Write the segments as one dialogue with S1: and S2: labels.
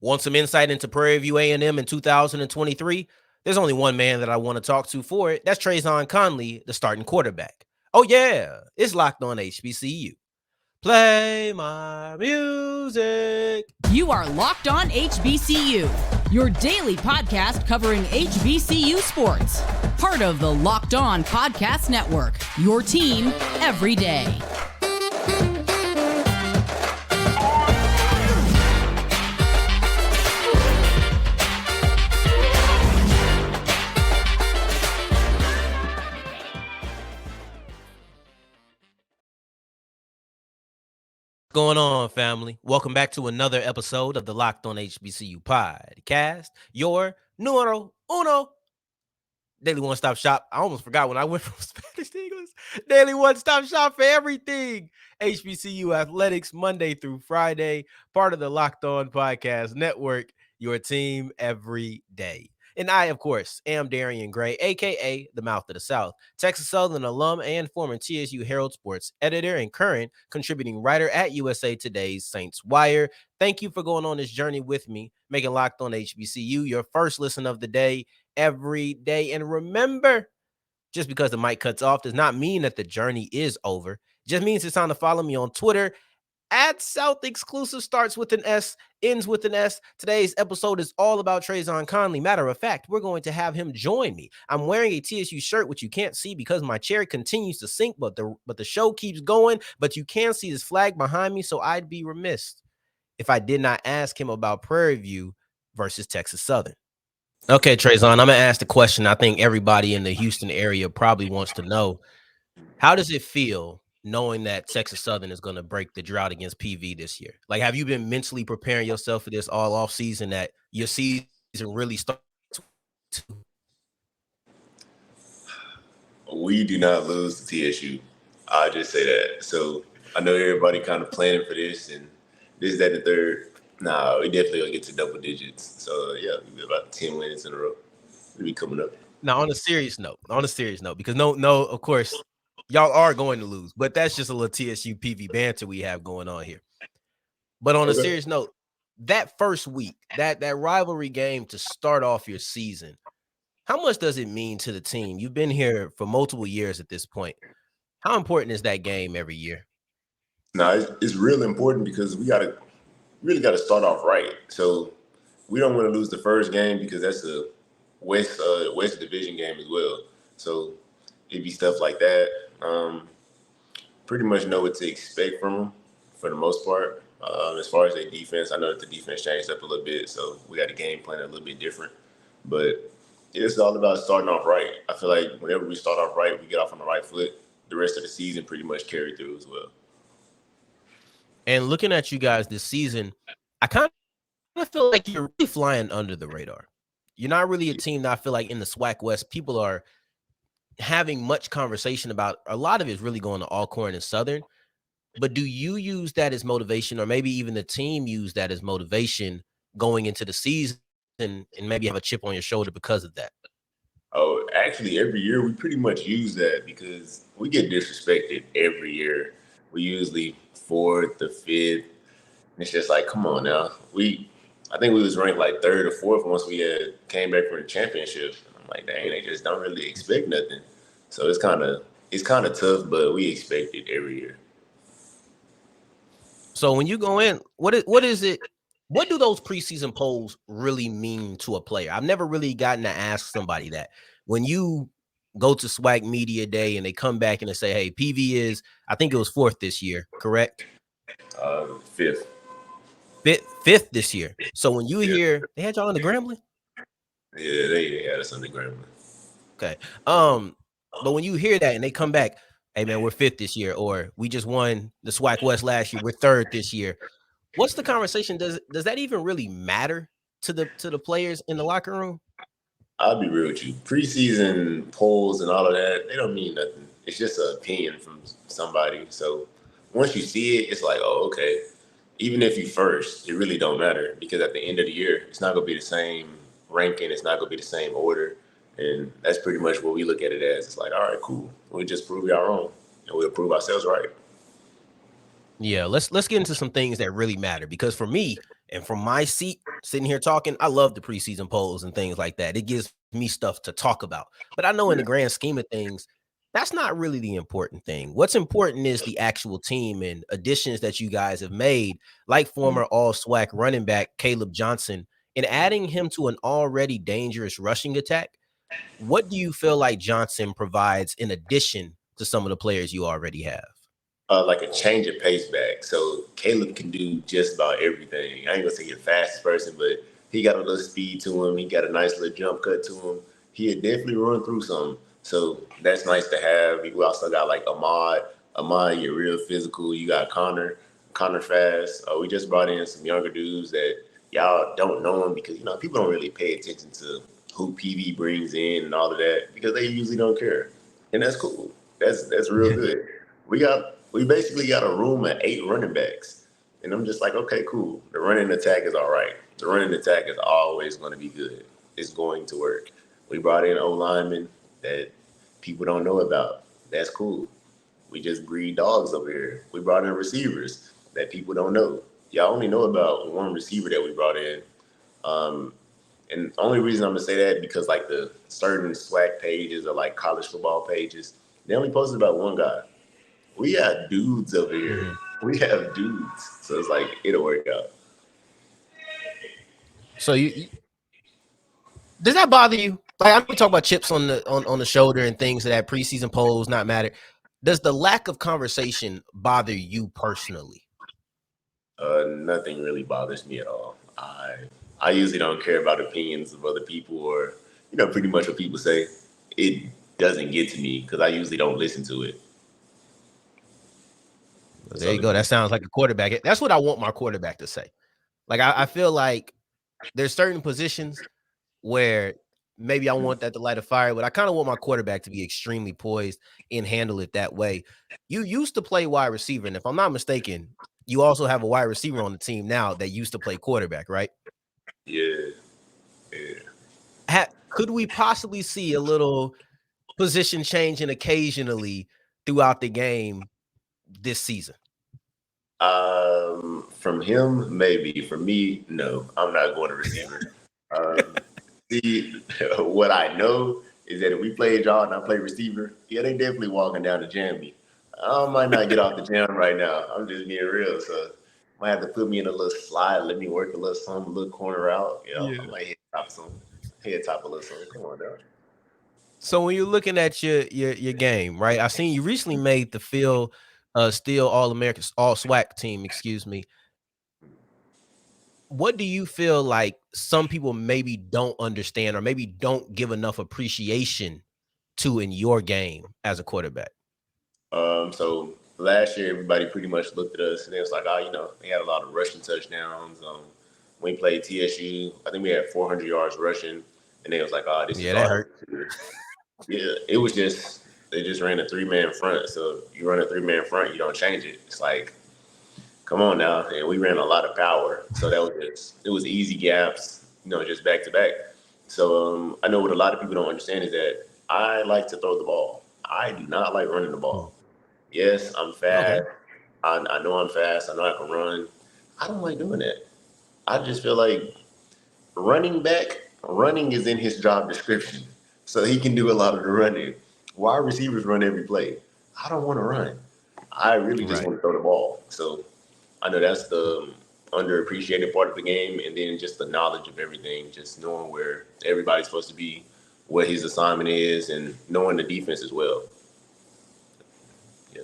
S1: Want some insight into Prairie View A&M in 2023? There's only one man that I want to talk to for it. That's Trazon Connley, the starting quarterback. Oh, yeah, it's Locked On HBCU. Play my music.
S2: You are Locked On HBCU, your daily podcast covering HBCU sports. Part of the Locked On Podcast Network, your team every day.
S1: Going on, family? Welcome back to another episode of the Locked On HBCU podcast, your numero uno daily one-stop shop. I almost forgot when I went from Spanish to English. Daily one-stop shop for everything HBCU athletics, Monday through Friday, part of the Locked On Podcast Network, your team every day. And I, of course, am Darian Gray, a.k.a. the Mouth of the South, Texas Southern alum and former TSU Herald Sports editor and current contributing writer at USA Today's Saints Wire. Thank you for going on this journey with me, making Locked On HBCU your first listen of the day every day. And remember, just because the mic cuts off does not mean that the journey is over. It just means it's time to follow me on Twitter. At South Exclusive starts with an S, ends with an S. Today's episode is all about Trazon Connley. Matter of fact, we're going to have him join me. I'm wearing a TSU shirt, which you can't see because my chair continues to sink, but the show keeps going. But you can see this flag behind me, so I'd be remiss if I did not ask him about Prairie View versus Texas Southern. Okay, Trazon, I'm going to ask the question I think everybody in the Houston area probably wants to know. How does it feel knowing that Texas Southern is going to break the drought against PV this year? Like, have you been mentally preparing yourself for this all off season, that your season really starts?
S3: We do not lose to TSU. I'll just say that. So I know everybody kind of planning for this and this, that, and the third. Nah, we definitely gonna get to double digits. So yeah, we about 10 wins in a row. We'll be coming up.
S1: Now, on a serious note, because no, of course, y'all are going to lose, but that's just a little TSU PV banter we have going on here. But on a serious note, that first week, that rivalry game to start off your season, how much does it mean to the team? You've been here for multiple years at this point. How important is that game every year?
S3: No, it's really important because we really got to start off right. So we don't want to lose the first game because that's a West Division game as well. So it'd be stuff like that. Pretty much know what to expect from them for the most part. As far as their defense, I know that the defense changed up a little bit, so we got a game plan a little bit different. But it's all about starting off right. I feel like whenever we start off right, we get off on the right foot. The rest of the season pretty much carry through as well.
S1: And looking at you guys this season, I kind of feel like you're really flying under the radar. You're not really a team that I feel like in the SWAC West people are having much conversation about. A lot of it is really going to Alcorn and Southern. But do you use that as motivation, or maybe even the team use that as motivation going into the season and maybe have a chip on your shoulder because of that?
S3: Oh, actually, every year we pretty much use that because we get disrespected every year. We usually fourth or fifth. It's just like, come on now. I think we was ranked like third or fourth once we came back from the championship. I'm like, dang, they just don't really expect nothing. So it's kind of tough, but we expect it every year.
S1: So when you go in, what is it? What do those preseason polls really mean to a player? I've never really gotten to ask somebody that. When you go to SWAC Media Day and they come back and they say, hey, PV is, I think it was fourth this year, correct?
S3: Fifth.
S1: Fifth this year. So when you hear they had y'all in the Grambling?
S3: Yeah, they had us in the Grambling.
S1: Okay. But when you hear that and they come back, hey man, we're fifth this year, or we just won the SWAC West last year, we're third this year. What's the conversation? Does that even really matter to the players in the locker room?
S3: I'll be real with you. Preseason polls and all of that, they don't mean nothing. It's just an opinion from somebody. So once you see it, it's like, oh, okay. Even if you first, it really don't matter because at the end of the year, it's not going to be the same ranking. It's not going to be the same order. And that's pretty much what we look at it as. It's like, all right, cool. We'll just prove y'all wrong and we'll prove ourselves right.
S1: Yeah, let's get into some things that really matter because for me and from my seat sitting here talking, I love the preseason polls and things like that. It gives me stuff to talk about. But I know in the
S3: Yeah.
S1: grand scheme of things, that's not really the important thing. What's important is the actual team and additions that you guys have made, like former all SWAC running back Caleb Johnson, and adding him to an already dangerous rushing attack. What do you feel like Johnson provides in addition to some of the players you already have?
S3: Like a change of pace back. So Caleb can do just about everything. I ain't gonna say he's the fastest person, but he got a little speed to him. He got a nice little jump cut to him. He'd definitely run through some. So that's nice to have. We also got like Ahmad. Ahmad, you're real physical. You got Connor. Connor fast. We just brought in some younger dudes that y'all don't know them because people don't really pay attention to who PV brings in and all of that because they usually don't care, and that's cool. That's real good. We basically got a room of 8 running backs. And I'm just like, okay, cool. The running attack is all right. The running attack is always going to be good. It's going to work. We brought in O linemen that people don't know about. That's cool. We just breed dogs over here. We brought in receivers that people don't know. Y'all only know about one receiver that we brought in. Um, and the only reason I'm gonna say that because like the certain SWAC pages or like college football pages, they only posted about one guy. We got dudes over here.
S1: Mhm.
S3: We have dudes. So it's like it'll work out.
S1: So does that bother you? Like I mean, talk about chips on the shoulder and things of that preseason polls not matter. Does the lack of conversation bother you personally?
S3: Nothing really bothers me at all. I usually don't care about opinions of other people or pretty much what people say. It doesn't get to me because I usually don't listen to it.
S1: There you go. That sounds like a quarterback. That's what I want my quarterback to say. Like I feel like there's certain positions where maybe I want that to light a fire, but I kind of want my quarterback to be extremely poised and handle it that way. You used to play wide receiver, and if I'm not mistaken, you also have a wide receiver on the team now that used to play quarterback, right?
S3: Yeah, yeah.
S1: Could we possibly see a little position changing occasionally throughout the game this season?
S3: From him, maybe. For me, no. I'm not going to receiver. Um, See, what I know is that if we play y'all and I play receiver, yeah, they definitely walking down to jam me. I might not get off the jam right now. I'm just being real. So might have to put me in a little slide, let me work a little something, a little corner out. I might hit top something. Hit top a little something. Come on down.
S1: So when you're looking at your game, right? I seen you recently made the Phil Steel All American All SWAC team, excuse me. What do you feel like some people maybe don't understand or maybe don't give enough appreciation to in your game as a quarterback?
S3: So last year, everybody pretty much looked at us and it was like, they had a lot of rushing touchdowns. When we played TSU, I think we had 400 yards rushing, and they was like, this is
S1: Yeah, that
S3: our.
S1: hurt.
S3: Yeah, it was just they just ran a 3-man front. So you run a 3-man front, you don't change it. It's like, come on now. And we ran a lot of power. So that was it was easy gaps, just back to back. So I know what a lot of people don't understand is that I like to throw the ball. I do not like running the ball. Yes, I'm
S1: Okay.
S3: fast. I know I'm fast. I know I can run. I don't like doing that. I just feel like running is in his job description. So he can do a lot of the running. Wide receivers run every play. I don't want to run. I really just
S1: Right.
S3: want to throw the ball. So I know that's the underappreciated part of the game. And then just the knowledge of everything, just knowing where everybody's supposed to be, what his assignment is, and knowing the defense as well. Yeah.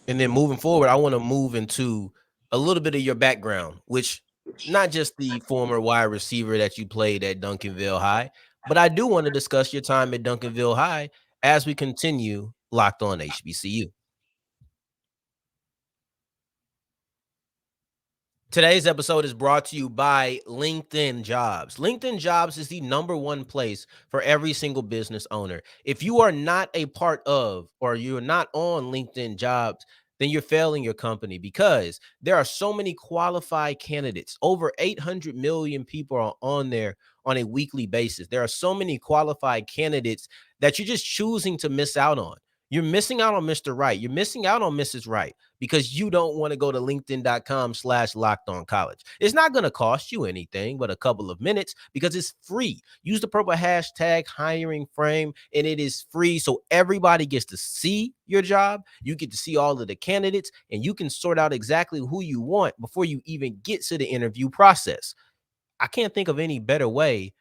S1: And then moving forward, I want to move into a little bit of your background, which not just the former wide receiver that you played at Duncanville High, but I do want to discuss your time at Duncanville High as we continue Locked On HBCU. Today's episode is brought to you by LinkedIn Jobs. LinkedIn Jobs is the #1 place for every single business owner. If you are not a part of or you're not on LinkedIn Jobs, then you're failing your company because there are so many qualified candidates. Over 800 million people are on there on a weekly basis. There are so many qualified candidates that you're just choosing to miss out on. You're missing out on Mr. Right. You're missing out on Mrs. Right because you don't want to go to linkedin.com/lockedoncollege. It's not going to cost you anything but a couple of minutes because it's free. Use the purple hashtag hiring frame and it is free. So everybody gets to see your job. You get to see all of the candidates and you can sort out exactly who you want before you even get to the interview process. I can't think of any better way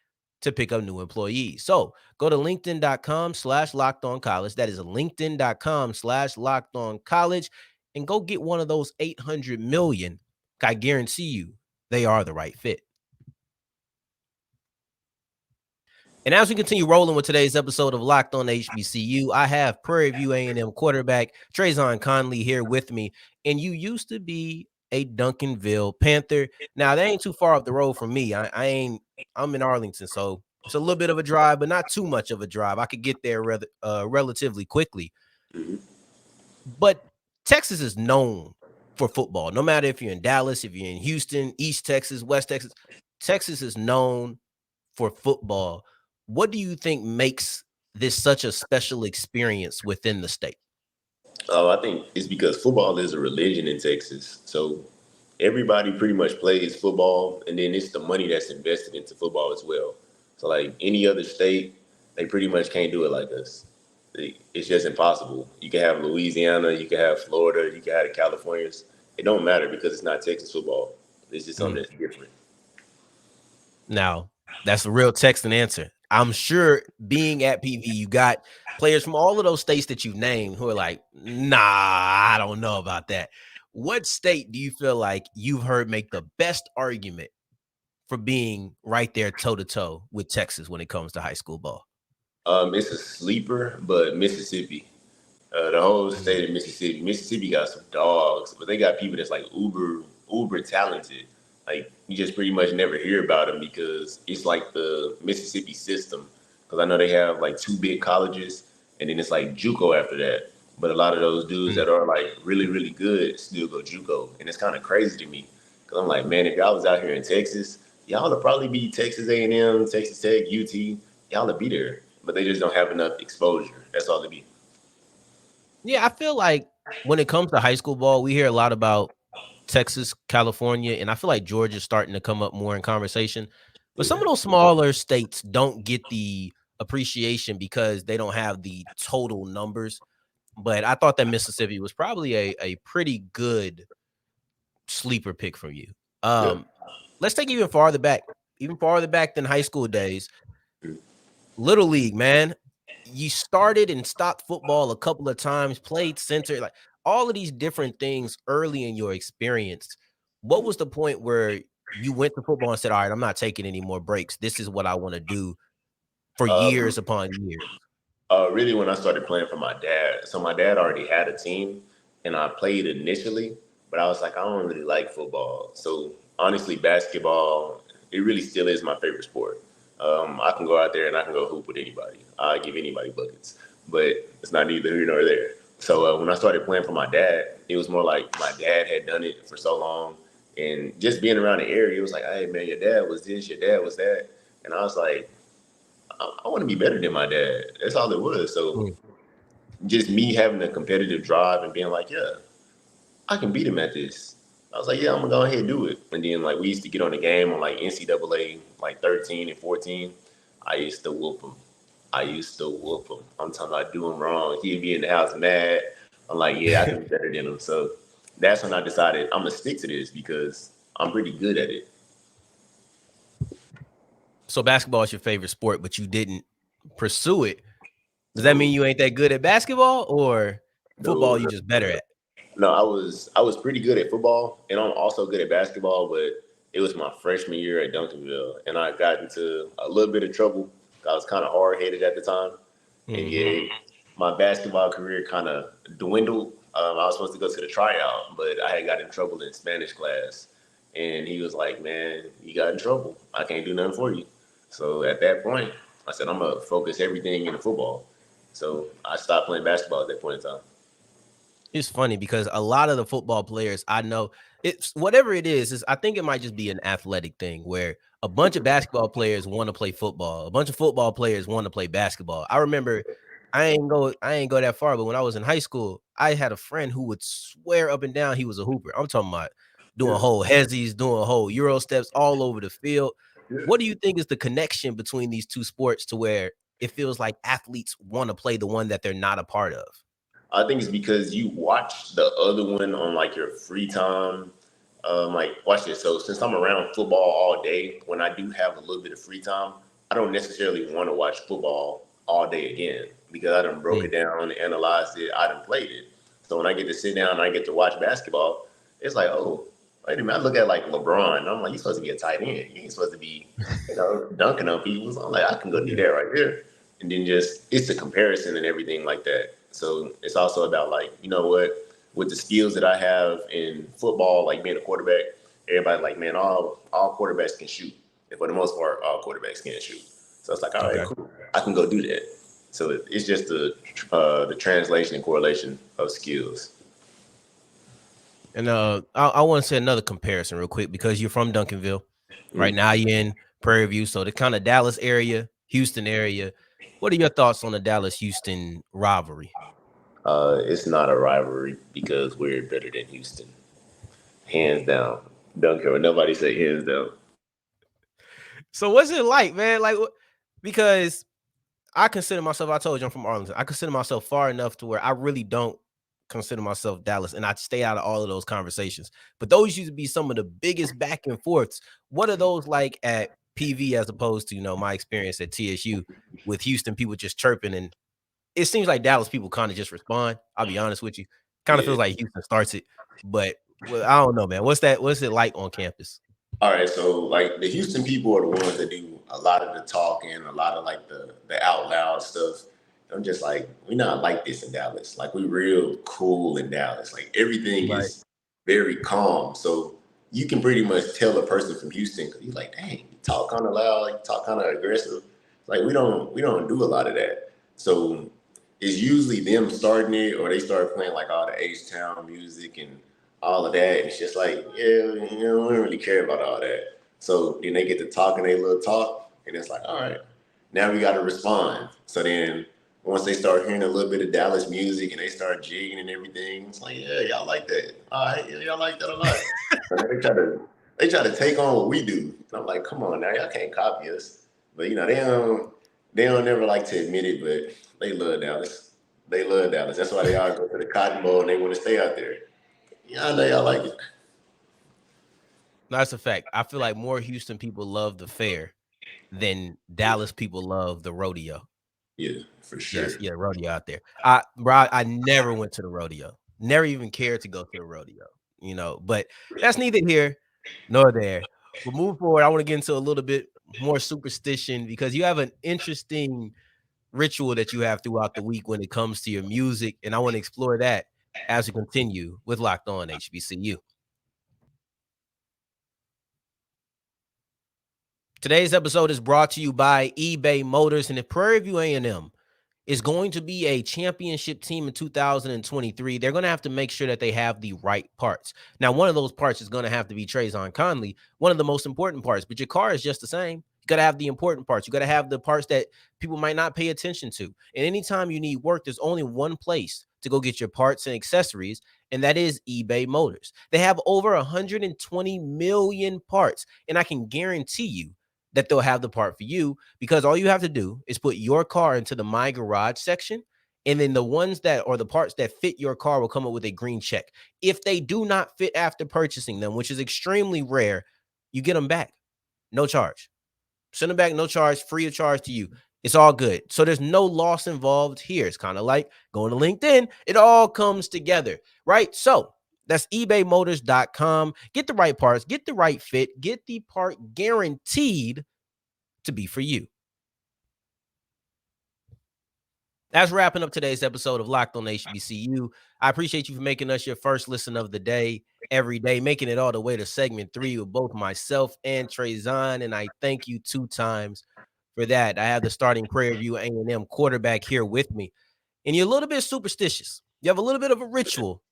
S1: to pick up new employees. So go to linkedin.com/lockedoncollege. That is linkedin.com/lockedoncollege and go get one of those 800 million. I guarantee you they are the right fit. And as we continue rolling with today's episode of Locked On HBCU, I have Prairie View A&M quarterback Trazon Connley here with me. And you used to be a Duncanville Panther. Now, that ain't too far up the road from me. I'm in Arlington, so it's a little bit of a drive, but not too much of a drive. I could get there relatively quickly.
S3: Mm-hmm.
S1: But Texas is known for football. No matter if you're in Dallas, if you're in Houston, East Texas, West Texas, Texas is known for football. What do you think makes this such a special experience within the state?
S3: I think it's because football is a religion in Texas. So everybody pretty much plays football, and then it's the money that's invested into football as well. So like any other state, they pretty much can't do it like us. It's just impossible. You can have Louisiana, you can have Florida, you can have the Californians. It don't matter because it's not Texas football. It's just something that's different.
S1: Now, that's a real Texan answer. I'm sure being at PV, you got players from all of those states that you've named who are like, nah, I don't know about that. What state do you feel like you've heard make the best argument for being right there toe-to-toe with Texas when it comes to high school ball?
S3: It's a sleeper, but Mississippi. The whole state of Mississippi. Mississippi got some dogs, but they got people that's like uber talented. Like you just pretty much never hear about them because it's like the Mississippi system. Because I know they have like 2 big colleges, and then it's like JUCO after that. But a lot of those dudes that are like really really good still go JUCO, and it's kind of crazy to me because I'm like, man, if y'all was out here in Texas, y'all would probably be Texas A&M, Texas Tech, UT. Y'all would be there, but they just don't have enough exposure. That's all it be.
S1: Yeah, I feel like when it comes to high school ball, we hear a lot about Texas, California, and I feel like Georgia's starting to come up more in conversation. But some of those smaller states don't get the appreciation because they don't have the total numbers. But I thought that Mississippi was probably a pretty good sleeper pick for you.
S3: Yeah.
S1: Let's take even farther back than high school days. Little League, man. You started and stopped football a couple of times, played center, like all of these different things early in your experience. What was the point where you went to football and said, all right, I'm not taking any more breaks. This is what I want to do for years upon years?
S3: Really, when I started playing for my dad. So my dad already had a team, and I played initially, but I was like, I don't really like football. So honestly, basketball, it really still is my favorite sport. I can go out there and I can go hoop with anybody. I give anybody buckets, but it's not neither here nor there. So when I started playing for my dad, it was more like my dad had done it for so long, and just being around the area, it was like, hey man, your dad was this, your dad was that, and I was like, I want to be better than my dad. That's all it was. So just me having a competitive drive and being like, yeah, I can beat him at this. I was like, yeah, I'm gonna go ahead and do it. And then like we used to get on the game on like NCAA like 13 and 14. I used to whoop him. I'm talking about do him wrong. He'd be in the house mad. I'm like, yeah, I can be better than him. So that's when I decided I'm gonna stick to this because I'm pretty good at it.
S1: So basketball is your favorite sport, but you didn't pursue it. Does that mean you ain't that good at basketball, or football you just better at?
S3: No, I was pretty good at football, and I'm also good at basketball. But it was my freshman year at Duncanville, and I got into a little bit of trouble. I was kind of hard headed at the time, and yeah, my basketball career kind of dwindled. I was supposed to go to the tryout, but I had got in trouble in Spanish class, and he was like, "Man, you got in trouble. I can't do nothing for you." So at that point, I said, "I'm gonna focus everything into football." So I stopped playing basketball at that point in time.
S1: It's funny because a lot of the football players I know, it's whatever it is I think it might just be an athletic thing where a bunch of basketball players want to play football. A bunch of football players want to play basketball. I remember I ain't go that far, but when I was in high school, I had a friend who would swear up and down he was a hooper. I'm talking about doing
S3: Yeah.
S1: whole hezzies, doing whole Euro steps all over the field.
S3: Yeah.
S1: What do you think is the connection between these two sports to where it feels like athletes want to play the one that they're not a part of?
S3: I think it's because you watch the other one on like your free time. Like watch this. So since I'm around football all day, when I do have a little bit of free time, I don't necessarily want to watch football all day again because I done broke it down, analyzed it, I done played it. So when I get to sit down and I get to watch basketball, it's like, oh, wait a minute. I look at like LeBron. And I'm like, you're supposed to be a tight end. You ain't supposed to be, dunking on people. So I'm like, I can go do that right there. And then just it's the comparison and everything like that. So it's also about like, you know what, with the skills that I have in football, like being a quarterback, everybody like, man, all quarterbacks can shoot. And for the most part, all quarterbacks can shoot. So it's like, all right, cool. I can go do that. So it's just the translation and correlation of skills.
S1: And I want to say another comparison real quick because you're from Duncanville. Right now you're in Prairie View, so the kind of Dallas area, Houston area. What are your thoughts on the Dallas-Houston rivalry?
S3: It's not a rivalry because we're better than Houston. Hands down. Don't care what nobody say, hands down.
S1: So what's it like, man? Like, because I consider myself, I told you I'm from Arlington. I consider myself far enough to where I really don't consider myself Dallas, and I stay out of all of those conversations. But those used to be some of the biggest back and forths. What are those like at PV as opposed to, my experience at TSU with Houston people just chirping? And it seems like Dallas people kind of just respond. I'll be honest with you. Kind of feels like Houston starts it. But I don't know, man. What's it like on campus?
S3: All right, so like the Houston people are the ones that do a lot of the talking, a lot of like the out loud stuff. I'm just like, we're not like this in Dallas. Like we real cool in Dallas. Like everything is very calm. So you can pretty much tell a person from Houston because you're like, dang, you talk kind of loud, you talk kind of aggressive. Like we don't do a lot of that. So it's usually them starting it or they start playing like all the H-Town music and all of that. It's just like, yeah, we don't really care about all that. So then they get to talking their little talk, and it's like, all right, now we got to respond. So then once they start hearing a little bit of Dallas music and they start jigging and everything, it's like, yeah, y'all like that. All right, yeah, y'all like that a lot. So they try to take on what we do. And I'm like, come on now, y'all can't copy us. But they don't never like to admit it, but they love Dallas. They love Dallas. That's why they all go to the Cotton Bowl and they want to stay out there. Yeah, I know y'all like it.
S1: That's a fact. I feel like more Houston people love the fair than Dallas people love the rodeo.
S3: Yeah, for sure.
S1: Yes, yeah, rodeo out there. I never went to the rodeo. Never even cared to go to the rodeo, but that's neither here nor there. But moving forward, I want to get into a little bit more superstition because you have an interesting ritual that you have throughout the week when it comes to your music, and I want to explore that as we continue with Locked On HBCU. Today's episode is brought to you by eBay Motors, and if Prairie View A&M is going to be a championship team in 2023, they're going to have to make sure that they have the right parts. Now, one of those parts is going to have to be Trazon Connley, one of the most important parts, but your car is just the same. You got to have the important parts. You got to have the parts that people might not pay attention to. And anytime you need work, there's only one place to go get your parts and accessories, and that is eBay Motors. They have over 120 million parts, and I can guarantee you that they'll have the part for you because all you have to do is put your car into the My Garage section, and then the ones that or the parts that fit your car will come up with a green check. If they do not fit after purchasing them, which is extremely rare, you get them back. No charge. Send them back, no charge, free of charge to you. It's all good. So there's no loss involved here. It's kind of like going to LinkedIn. It all comes together, right? So that's ebaymotors.com. Get the right parts, get the right fit, get the part guaranteed to be for you. That's wrapping up today's episode of Locked On HBCU. I appreciate you for making us your first listen of the day every day, making it all the way to segment 3 with both myself and Trazon, and I thank you 2 times for that. I have the starting Prairie View A&M quarterback here with me, and you're a little bit superstitious. You have a little bit of a ritual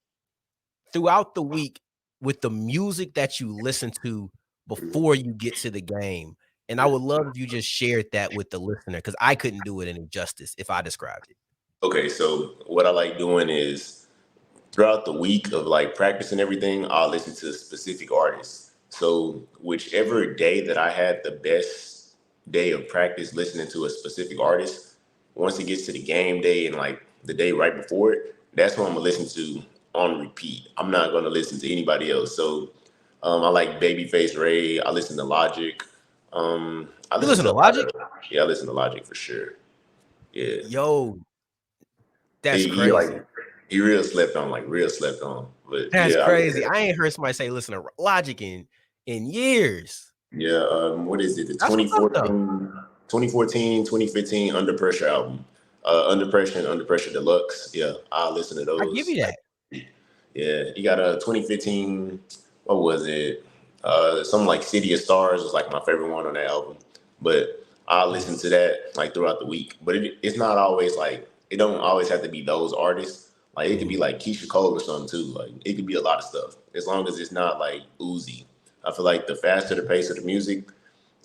S1: throughout the week with the music that you listen to before you get to the game. And I would love if you just shared that with the listener because I couldn't do it any justice if I described it.
S3: Okay, so what I like doing is throughout the week of like practice and everything, I'll listen to specific artists. So whichever day that I had the best day of practice listening to a specific artist, once it gets to the game day and like the day right before it, that's what I'm gonna listen to on repeat. I'm not gonna listen to anybody else. So I like Babyface Ray. I listen to Logic. I
S1: You
S3: listen
S1: listen
S3: to
S1: to
S3: a lot
S1: Logic?
S3: of I listen to Logic for sure. Yeah,
S1: Yo, that's
S3: he like
S1: crazy.
S3: he real slept on, like real slept on. But
S1: That's
S3: yeah,
S1: crazy. I ain't heard somebody say listen to Logic in years.
S3: yeah. What is it? The
S1: That's what's up though.
S3: 2015 Under Pressure album. Under Pressure Deluxe. Yeah, I listen to
S1: I give
S3: those.
S1: you
S3: Like,
S1: that.
S3: yeah, you got a 2015. What was it? Something like City of Stars was like my favorite one on that album. But I
S1: Mm.
S3: listen to that like throughout the week. But it's not always like it don't always have to be those artists. Like it could be
S1: Mhm.
S3: like Keisha Cole or something too. Like it could be a lot of stuff as long as it's not like Uzi. I feel like the faster the pace of the music,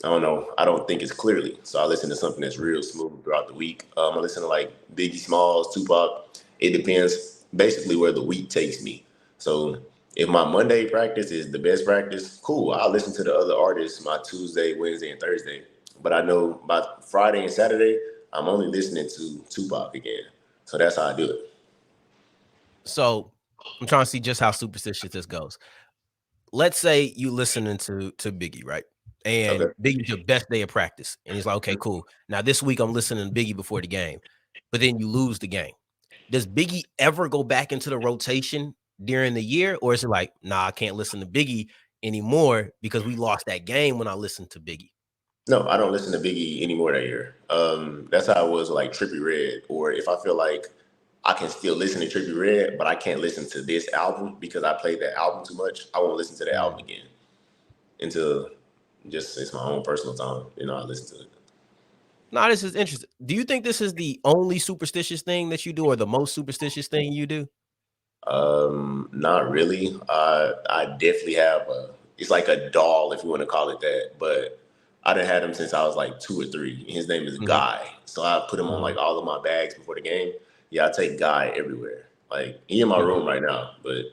S3: I don't know. I don't think it's clearly. So I listen to something that's real smooth throughout the week. I listen to like Biggie Smalls, Tupac. It depends basically where the week takes me. So if my Monday practice is the best practice, cool. I'll listen to the other artists my Tuesday, Wednesday, and Thursday. But I know by Friday and Saturday, I'm only listening to Tupac again. So that's how I do it.
S1: So I'm trying to see just how superstitious this goes. Let's say you listening to Biggie, right? And
S3: Okay.
S1: Biggie's your best day of practice. And he's like, okay, cool. Now this week I'm listening to Biggie before the game, but then you lose the game. Does Biggie ever go back into the rotation during the year? Or is it like, nah, I can't listen to Biggie anymore because we lost that game when I listened to Biggie?
S3: No, I don't listen to Biggie anymore that year. That's how I was like Trippy Red, or if I feel like I can still listen to Trippy Red, but I can't listen to this album because I played that album too much. I won't listen to that album
S1: Mm.
S3: again until just it's my own personal time. I listen to it.
S1: Now, this is interesting. Do you think this is the only superstitious thing that you do or the most superstitious thing you do?
S3: Not really. I definitely have it's like a doll, if you want to call it that, but I done had him since I was like 2 or 3. His name is
S1: Mhm,
S3: Guy. So I put him on
S1: mhm,
S3: like all of my bags before the game. Yeah, I take Guy everywhere. Like he in my
S1: mhm.
S3: room right now, but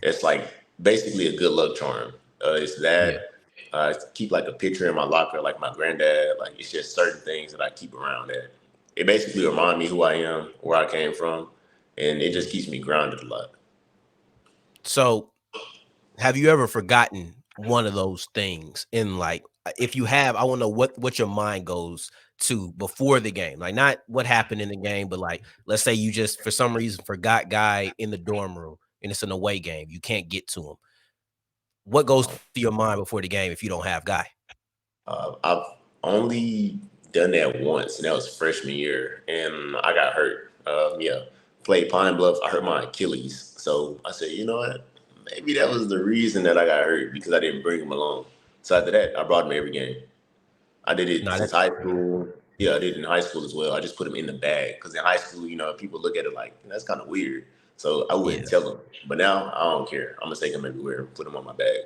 S3: it's like basically a good luck charm. It's
S1: Yeah.
S3: that. I keep like a picture in my locker, like my granddad. Like it's just certain things that I keep around that. It basically remind me who I am, where I came from, and it just keeps me grounded a lot.
S1: So, have you ever forgotten one of those things in like if you have, I want to know what your mind goes to before the game. Like not what happened in the game, but like let's say you just for some reason forgot guy in the dorm room and it's an away game. You can't get to him. What goes to your mind before the game if you don't have guy?
S3: I've only done that once, and that was freshman year, and I got hurt. Yeah, played Pine Bluff. I hurt my Achilles, so I said, you know what? Maybe that was the reason that I got hurt because I didn't bring him along. So after that, I brought him every game. I did it
S1: No,
S3: since
S1: that's
S3: high school. Yeah, I did it in high school as well. I just put him in the bag because in high school, people look at it like that's kind of weird. So I
S1: yeah.
S3: wouldn't tell them. But now I don't care. I'm gonna take him everywhere and put him on my bag.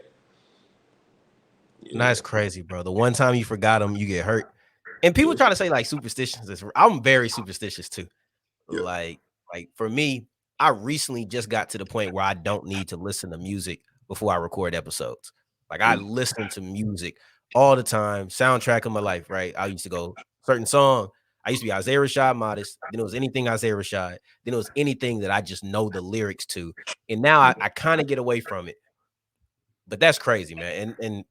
S1: No,
S3: Yeah,
S1: that's crazy, bro. The one time you forgot him, you get hurt. And people
S3: yeah,
S1: try to say like superstitions I'm very superstitious too.
S3: yeah.
S1: Like for me, I recently just got to the point where I don't need to listen to music before I record episodes. Like I
S3: Mm.
S1: listen to music all the time, soundtrack of my life, right? I used to go certain song. I used to be Isaiah Rashad Modest. Then it was anything Isaiah Rashad. Then it was anything that I just know the lyrics to. And now I kind of get away from it. But that's crazy, man. And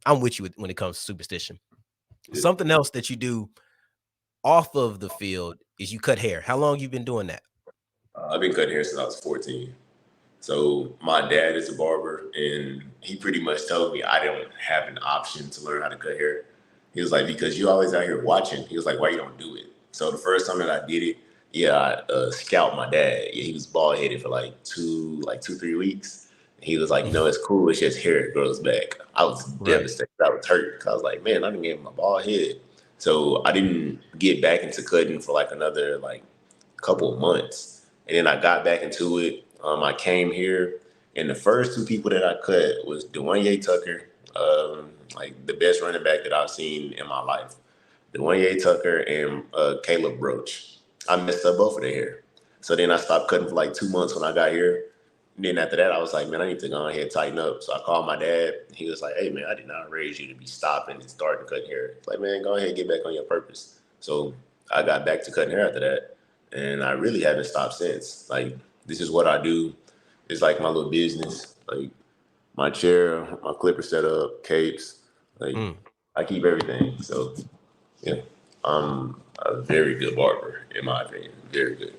S1: I'm with you when it comes to superstition.
S3: Yeah.
S1: Something else that you do off of the field is you cut hair. How long you been doing that?
S3: I've been cutting hair since I was 14. So my dad is a barber, and he pretty much told me I don't have an option to learn how to cut hair. He was like, because you always out here watching. He was like, why you don't do it? So the first time that I did it, yeah, I scalped my dad. Yeah, he was bald headed for like 2, 3 weeks. He was like, no, it's cool. It's just hair. It grows back. I was
S1: Right.
S3: devastated. I was hurt because I was like, man, I didn't get my bald head. So I didn't get back into cutting for like another like couple of months. And then I got back into it. I came here, and the first 2 people that I cut was Dwayne Tucker, like the best running back that I've seen in my life. Dwayne Tucker and Caleb Roach. I messed up both of their hair. So then I stopped cutting for like 2 months when I got here. And then after that, I was like, man, I need to go ahead and tighten up. So I called my dad. He was like, hey, man, I did not raise you to be stopping and starting cutting hair. Like, man, go ahead and get back on your purpose. So I got back to cutting hair after that. And I really haven't stopped since. Like, this is what I do. It's like my little business. Like, my chair, my clipper setup, capes. Like,
S1: Mm.
S3: I keep everything. So, yeah, I'm a very good barber, in my opinion. Very good.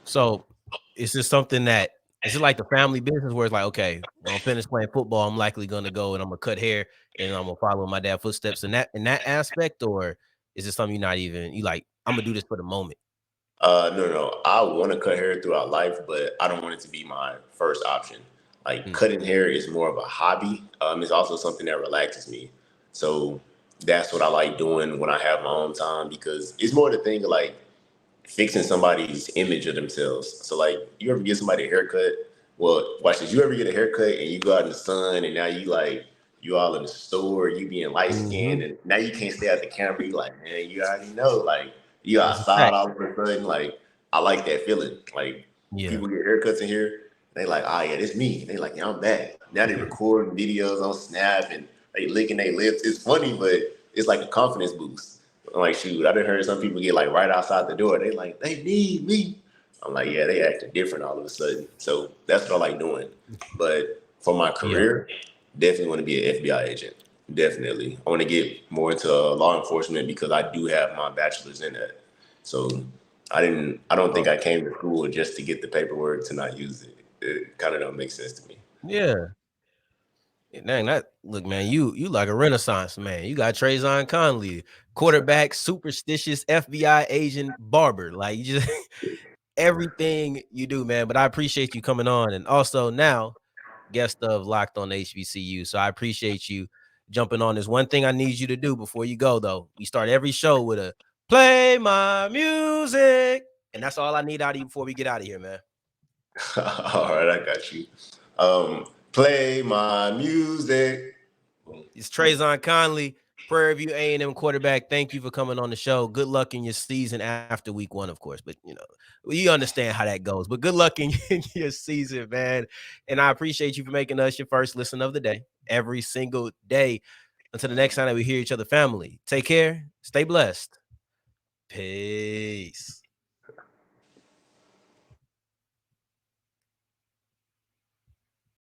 S1: So is this something that is it like the family business where it's like, okay, when I'm finished playing football, I'm likely gonna go and I'm gonna cut hair and I'm gonna follow my dad's footsteps in that aspect, or is it something you're not even you like, I'm gonna do this for the moment?
S3: No. I want to cut hair throughout life, but I don't want it to be my first option. Like
S1: Mm.
S3: cutting hair is more of a hobby. It's also something that relaxes me. So that's what I like doing when I have my own time because it's more the thing of like fixing somebody's image of themselves. So like you ever give somebody a haircut? Well, watch this. You ever get a haircut and you go out in the sun and now you all in the store, you being light skinned
S1: Mhm.
S3: and now you can't stay at the camera. You like, man, you already know, like you
S1: That's a
S3: outside
S1: fact.
S3: all of a sudden. Like I like that feeling. Like
S1: Yeah.
S3: people get haircuts in here, they like, oh yeah, it's me. They like, yeah, I'm back. Now they recording videos on Snap and they licking their lips. It's funny, but it's like a confidence boost. I'm like, shoot, I done heard some people get like right outside the door. They like, they need me. I'm like, yeah, they acting different all of a sudden. So that's what I like doing. But for my
S1: Yeah.
S3: career, definitely want to be an FBI agent. Definitely. I want to get more into law enforcement because I do have my bachelor's in that. So I don't think I came to school just to get the paperwork to not use it. It kind of don't make sense to me.
S1: Yeah. Dang, that look, man, you like a renaissance man. You got Trazon Connley, quarterback, superstitious FBI agent, barber. Like you just everything you do, man. But I appreciate you coming on, and also now guest of Locked on HBCU. So I appreciate you jumping on. This one thing I need you to do before you go, though. We start every show with a play my music, and that's all I need out of you before we get out of here, man.
S3: All right, I got you. Play my music.
S1: It's Trazon Connley, Prairie View A&M quarterback. Thank you for coming on the show. Good luck in your season after week 1, of course. But, you understand how that goes. But good luck in your season, man. And I appreciate you for making us your first listen of the day every single day. Until the next time that we hear each other, family, take care. Stay blessed. Peace.